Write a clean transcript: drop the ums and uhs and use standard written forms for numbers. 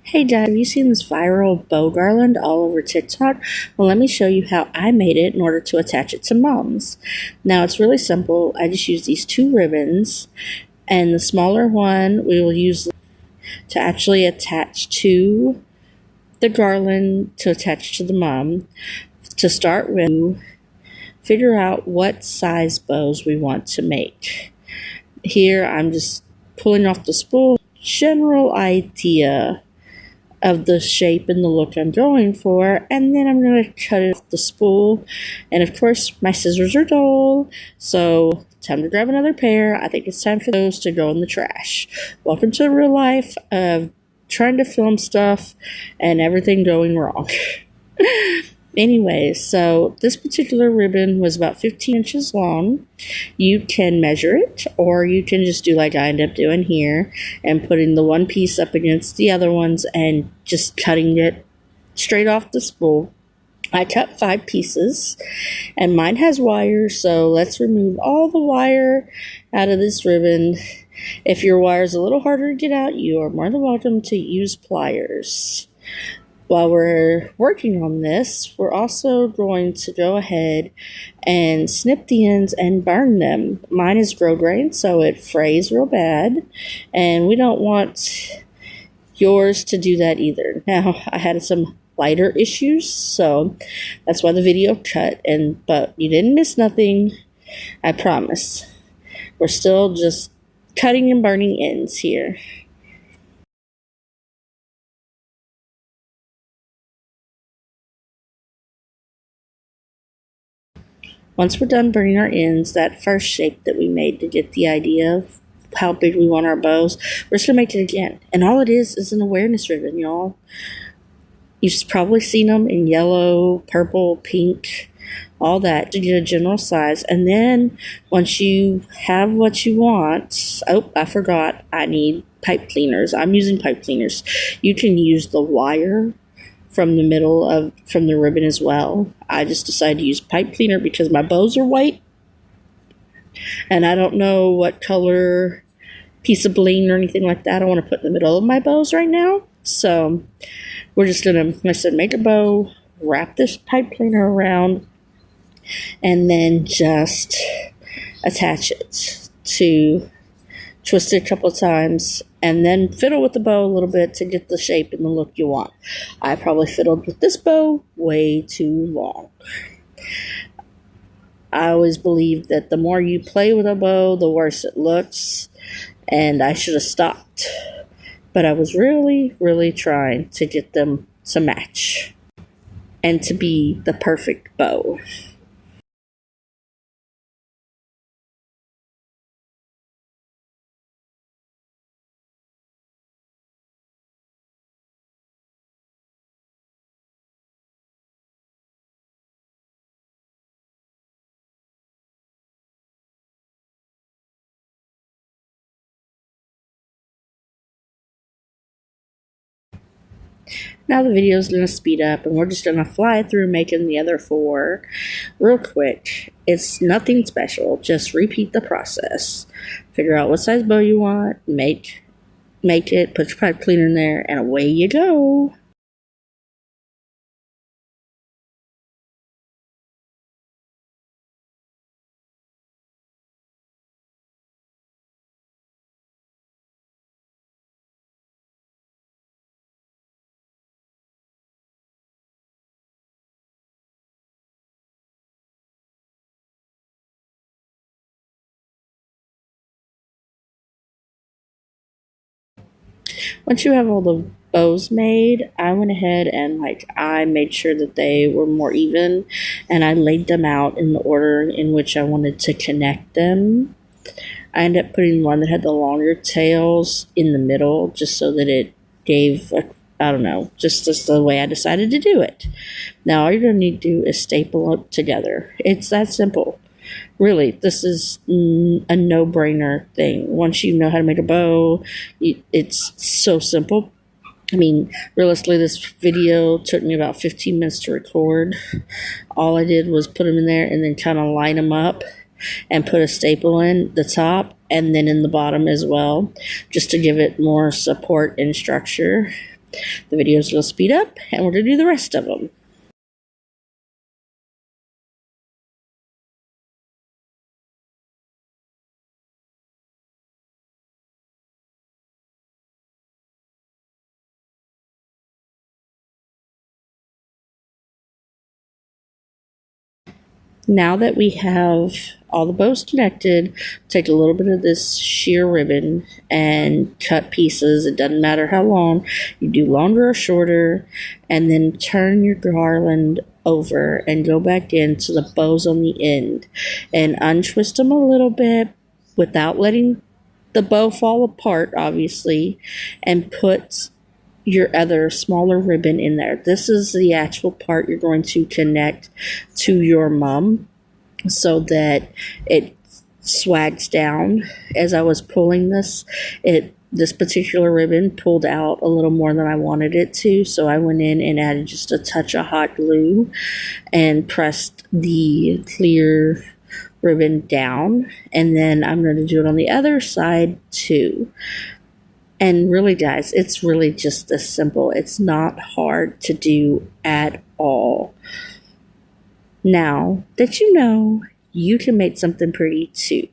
Hey Dad, have you seen this viral bow garland all over TikTok? Well, let me show you how I made it in order to attach it to Mom's. Now, it's really simple. I just use these two ribbons, and the smaller one we will use to actually attach to the garland to attach to the mom. To start with, figure out what size bows we want to make. Here, I'm just pulling off the spool, general idea of the shape and the look I'm going for, and then I'm going to cut it off the spool. And of course, my scissors are dull, so time to grab another pair. I think it's time for those to go in the trash. Welcome to real life of trying to film stuff and everything going wrong. Anyway, so this particular ribbon was about 15 inches long. You can measure it, or you can just do like I end up doing here and putting the one piece up against the other ones and just cutting it straight off the spool. I cut 5 pieces, and mine has wire, so let's remove all the wire out of this ribbon. If your wire is a little harder to get out, you are more than welcome to use pliers. While we're working on this, we're also going to go ahead and snip the ends and burn them. Mine is grosgrain, so it frays real bad, and we don't want yours to do that either. Now, I had some lighter issues, so that's why the video cut, but you didn't miss nothing, I promise. We're still just cutting and burning ends here. Once we're done burning our ends, that first shape that we made to get the idea of how big we want our bows, we're just going to make it again. And all it is an awareness ribbon, y'all. You've probably seen them in yellow, purple, pink, all that to get a general size. And then once you have what you want, oh, I forgot, I need pipe cleaners. I'm using pipe cleaners. You can use the wire from the ribbon as well. I just decided to use pipe cleaner because my bows are white and I don't know what color piece of bling or anything like that I want to put in the middle of my bows right now. So we're just gonna, like I said, make a bow, wrap this pipe cleaner around, and then just attach it to twist it a couple of times, and then fiddle with the bow a little bit to get the shape and the look you want. I probably fiddled with this bow way too long. I always believed that the more you play with a bow, the worse it looks, and I should have stopped. But I was really, really trying to get them to match and to be the perfect bow. Now the video is going to speed up, and we're just going to fly through making the other 4 real quick. It's nothing special. Just repeat the process. Figure out what size bow you want, make it, put your pipe cleaner in there, and away you go. Once you have all the bows made, I went ahead and I made sure that they were more even, and I laid them out in the order in which I wanted to connect them. I ended up putting one that had the longer tails in the middle, just so that it gave I don't know, just the way I decided to do it. Now all you're going to need to do is staple it together. It's that simple. Really, this is a no-brainer thing. Once you know how to make a bow, it's so simple. I mean, realistically, this video took me about 15 minutes to record. All I did was put them in there and then kind of line them up and put a staple in the top and then in the bottom as well, just to give it more support and structure. The video's going to speed up, and we're going to do the rest of them. Now that we have all the bows connected, take a little bit of this sheer ribbon and cut pieces. It doesn't matter how long. You do longer or shorter, and then turn your garland over and go back into the bows on the end and untwist them a little bit without letting the bow fall apart, obviously, and put your other smaller ribbon in there. This is the actual part you're going to connect to your mum so that it swags down. As I was pulling this particular ribbon pulled out a little more than I wanted it to, so I went in and added just a touch of hot glue and pressed the clear ribbon down, and then I'm going to do it on the other side too. And really, guys, it's really just this simple. It's not hard to do at all. Now that you know, you can make something pretty too.